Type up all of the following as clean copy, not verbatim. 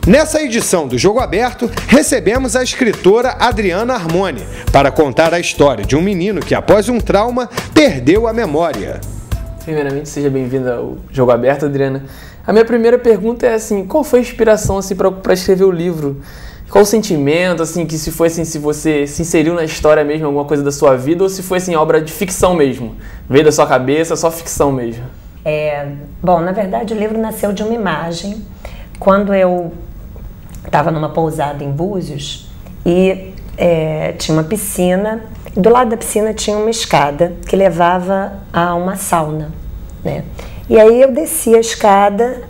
Nessa edição do Jogo Aberto, recebemos a escritora Adriana Armoni para contar a história de um menino que, após um trauma, perdeu a memória. Primeiramente, seja bem-vinda ao Jogo Aberto, Adriana. A minha primeira pergunta é assim, qual foi a inspiração assim, para escrever o livro? Qual o sentimento, assim, que se foi assim, se você se inseriu na história mesmo, alguma coisa da sua vida, ou se foi assim, obra de ficção mesmo? Veio da sua cabeça, só ficção mesmo? Bom, na verdade o livro nasceu de uma imagem. Quando eu estava numa pousada em Búzios e tinha uma piscina, e do lado da piscina tinha uma escada que levava a uma sauna, né? E aí eu desci a escada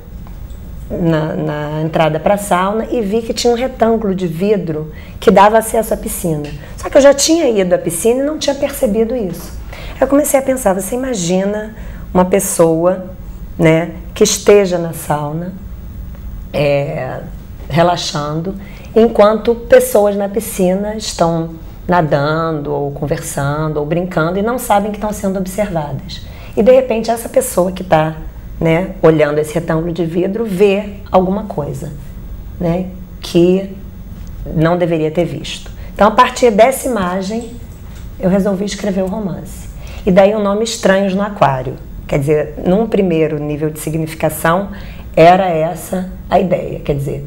na entrada para a sauna e vi que tinha um retângulo de vidro que dava acesso à piscina. Só que eu já tinha ido à piscina e não tinha percebido isso. Eu comecei a pensar, você imagina uma pessoa, né, que esteja na sauna, relaxando, enquanto pessoas na piscina estão nadando, ou conversando, ou brincando e não sabem que estão sendo observadas. E de repente essa pessoa que está, né, olhando esse retângulo de vidro vê alguma coisa, né, que não deveria ter visto. Então, a partir dessa imagem, eu resolvi escrever o romance. E daí o nome Estranhos no Aquário. Quer dizer, num primeiro nível de significação, era essa a ideia. Quer dizer,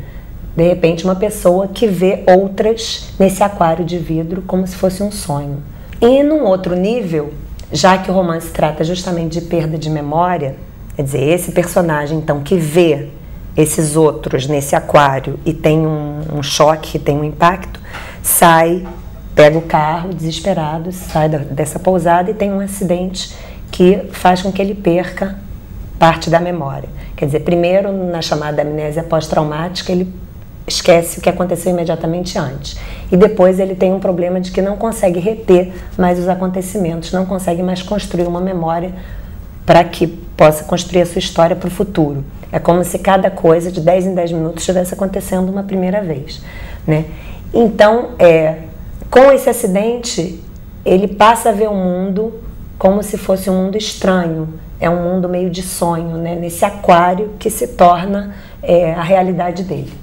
de repente, uma pessoa que vê outras nesse aquário de vidro como se fosse um sonho. E num outro nível, já que o romance trata justamente de perda de memória, quer dizer, esse personagem, então, que vê esses outros nesse aquário e tem um choque, tem um impacto, sai, pega o carro desesperado, sai dessa pousada e tem um acidente que faz com que ele perca parte da memória. Quer dizer, primeiro, na chamada amnésia pós-traumática, ele esquece o que aconteceu imediatamente antes. E depois ele tem um problema de que não consegue reter mais os acontecimentos, não consegue mais construir uma memória para que possa construir a sua história para o futuro. É como se cada coisa, de 10 em 10 minutos, estivesse acontecendo uma primeira vez, né? Então, com esse acidente, ele passa a ver o mundo como se fosse um mundo estranho, é um mundo meio de sonho, né? Nesse aquário que se torna a realidade dele.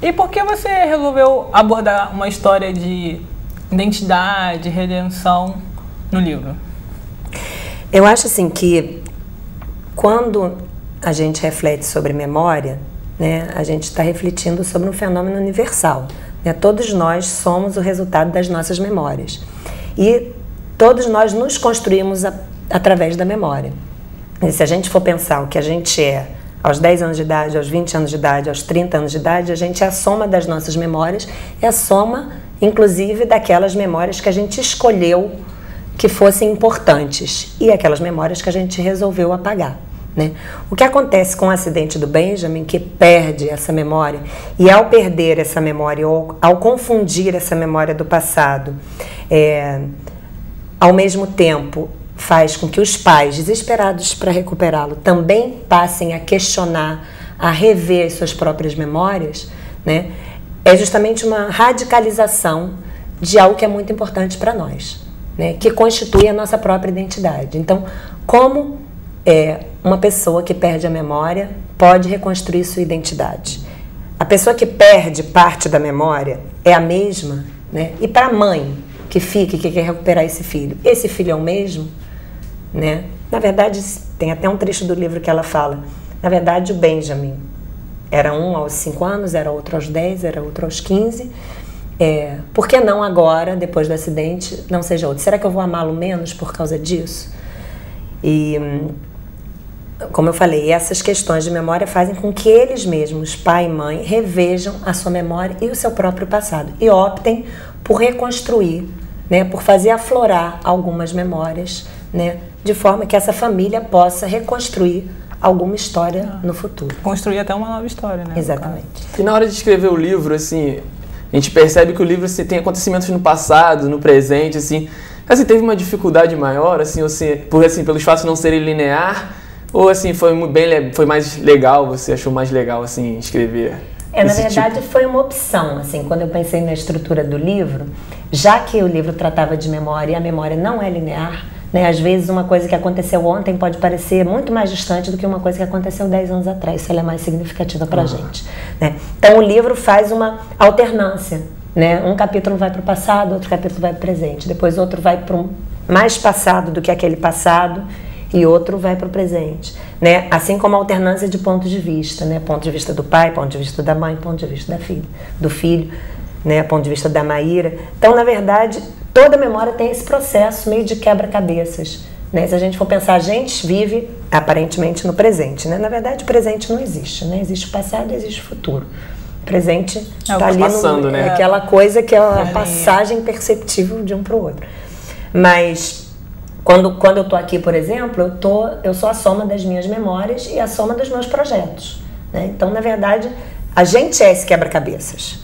E por que você resolveu abordar uma história de identidade, redenção no livro? Eu acho assim que quando a gente reflete sobre memória, né, a gente está refletindo sobre um fenômeno universal, né? Todos nós somos o resultado das nossas memórias e todos nós nos construímos através da memória. E se a gente for pensar o que a gente é aos 10 anos de idade, aos 20 anos de idade, aos 30 anos de idade, a gente é a soma das nossas memórias, é a soma, inclusive, daquelas memórias que a gente escolheu que fossem importantes e aquelas memórias que a gente resolveu apagar, né? O que acontece com o acidente do Benjamin, que perde essa memória, e ao perder essa memória, ou ao confundir essa memória do passado, ao mesmo tempo faz com que os pais, desesperados para recuperá-lo, também passem a questionar, a rever as suas próprias memórias, né? É justamente uma radicalização de algo que é muito importante para nós, né? Que constitui a nossa própria identidade. Então, como uma pessoa que perde a memória pode reconstruir sua identidade? A pessoa que perde parte da memória é a mesma, né? E para a mãe que fica e que quer recuperar esse filho é o mesmo, né? Na verdade, tem até um trecho do livro que ela fala, na verdade o Benjamin era um aos 5 anos, era outro aos 10, era outro aos 15, por que não agora, depois do acidente, não seja outro? Será que eu vou amá-lo menos por causa disso? E, como eu falei, essas questões de memória fazem com que eles mesmos, pai e mãe, revejam a sua memória e o seu próprio passado e optem por reconstruir, né, por fazer aflorar algumas memórias, né, de forma que essa família possa reconstruir alguma história no futuro. Construir até uma nova história, né? Exatamente. E na hora de escrever o livro, assim, a gente percebe que o livro assim, tem acontecimentos no passado, no presente, assim, teve uma dificuldade maior, assim, pelos fatos não serem linear, ou assim, foi mais legal, você achou mais legal, assim, escrever? Na verdade, foi uma opção, assim, quando eu pensei na estrutura do livro, já que o livro tratava de memória e a memória não é linear, né? Às vezes uma coisa que aconteceu ontem pode parecer muito mais distante do que uma coisa que aconteceu 10 anos atrás, se ela é mais significativa para a gente, né? Então o livro faz uma alternância, né? Um capítulo vai para o passado, outro capítulo vai para o presente, depois outro vai para o mais passado do que aquele passado e outro vai para o presente, né? Assim como a alternância de pontos de vista, né? Ponto de vista do pai, ponto de vista da mãe, ponto de vista do filho, né? Ponto de vista da Maíra. Então, na verdade, toda memória tem esse processo meio de quebra-cabeças, né? Se a gente for pensar, a gente vive aparentemente no presente, né? Na verdade, o presente não existe, né? Existe o passado e existe o futuro. O presente está ali passando, né? Aquela coisa que é a passagem perceptível de um para o outro. Mas quando eu estou aqui, por exemplo, eu sou a soma das minhas memórias e a soma dos meus projetos, né? Então, na verdade, a gente é esse quebra-cabeças.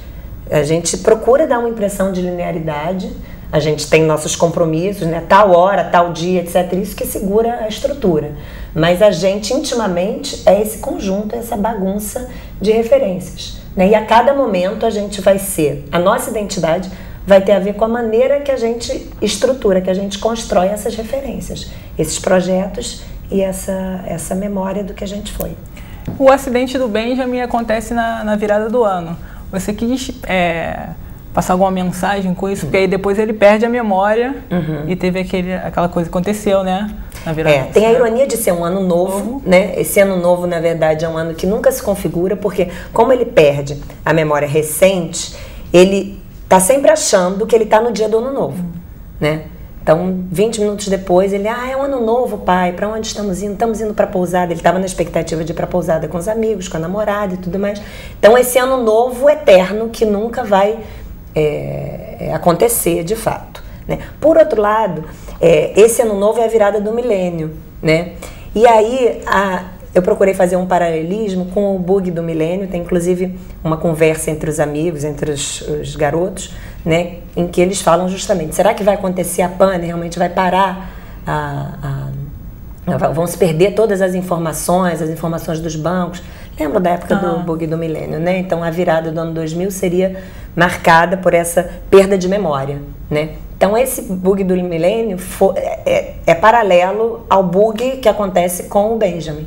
A gente procura dar uma impressão de linearidade, a gente tem nossos compromissos, né? Tal hora, tal dia, etc. Isso que segura a estrutura. Mas a gente, intimamente, é esse conjunto, essa bagunça de referências, né? E a cada momento a gente vai ser, a nossa identidade vai ter a ver com a maneira que a gente estrutura, que a gente constrói essas referências, esses projetos e essa memória do que a gente foi. O acidente do Benjamin acontece na virada do ano. Você quis passar alguma mensagem com isso? Porque aí depois ele perde a memória e teve aquela coisa que aconteceu, né? Na virada. Tem a ironia de ser um ano novo, né? Esse ano novo, na verdade, é um ano que nunca se configura, porque como ele perde a memória recente, ele tá sempre achando que ele tá no dia do ano novo, né? Então, 20 minutos depois, ele, é um ano novo, pai, para onde estamos indo? Estamos indo para pousada. Ele estava na expectativa de ir para pousada com os amigos, com a namorada e tudo mais. Então, esse ano novo eterno que nunca vai acontecer de fato, né? Por outro lado, esse ano novo é a virada do milênio, né? E aí, eu procurei fazer um paralelismo com o bug do milênio. Tem inclusive uma conversa entre os amigos, entre os garotos, né, em que eles falam justamente, será que vai acontecer a pane, realmente vai parar, vão se perder todas as informações dos bancos? Lembro da época do bug do milênio, né? Então a virada do ano 2000 seria marcada por essa perda de memória, né? Então esse bug do milênio é paralelo ao bug que acontece com o Benjamin,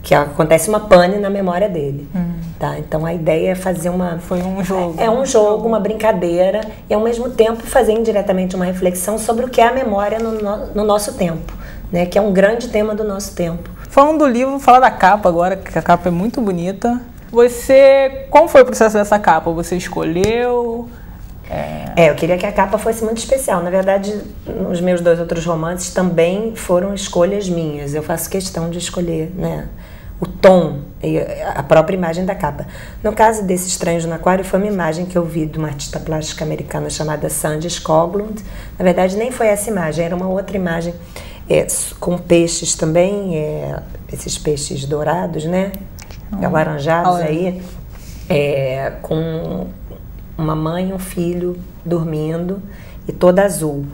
que acontece uma pane na memória dele, tá? Então a ideia é fazer Foi um jogo. É um jogo, uma brincadeira, e ao mesmo tempo fazer indiretamente uma reflexão sobre o que é a memória no nosso tempo, né? Que é um grande tema do nosso tempo. Falando do livro, falar da capa agora, que a capa é muito bonita. Como foi o processo dessa capa? Você escolheu? Eu queria que a capa fosse muito especial. Na verdade, os meus 2 outros romances também foram escolhas minhas. Eu faço questão de escolher, né, o tom e a própria imagem da capa. No caso desse Estranhos no Aquário, foi uma imagem que eu vi de uma artista plástica americana chamada Sandy Skoglund. Na verdade, nem foi essa imagem, era uma outra imagem com peixes também, esses peixes dourados, né, alaranjados aí, com uma mãe e um filho dormindo e toda azul.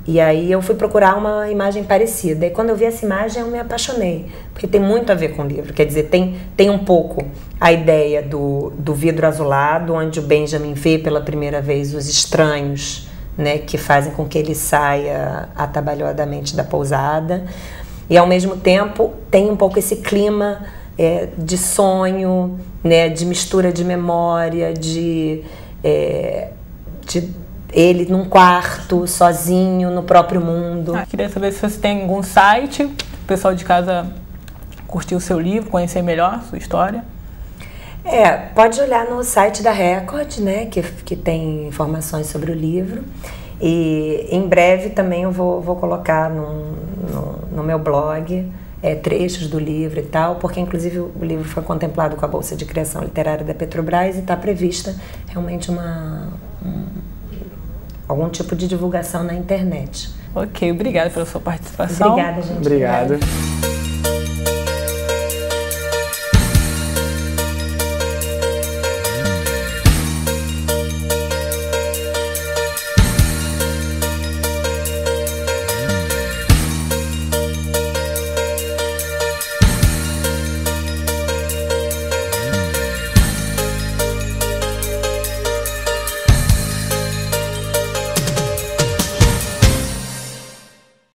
E aí eu fui procurar uma imagem parecida. E quando eu vi essa imagem, eu me apaixonei, porque tem muito a ver com o livro. Quer dizer, tem um pouco a ideia do vidro azulado, onde o Benjamin vê pela primeira vez os estranhos, né, que fazem com que ele saia atabalhoadamente da pousada. E ao mesmo tempo tem um pouco esse clima de sonho, né, de mistura de memória, de ele num quarto, sozinho, no próprio mundo. Queria saber se você tem algum site, o pessoal de casa curtir o seu livro, conhecer melhor a sua história. Pode olhar no site da Record, né, que tem informações sobre o livro. E em breve também eu vou colocar no meu blog trechos do livro e tal, porque inclusive o livro foi contemplado com a Bolsa de Criação Literária da Petrobras e está prevista realmente algum tipo de divulgação na internet. Ok, obrigada pela sua participação. Obrigada, gente. Obrigado.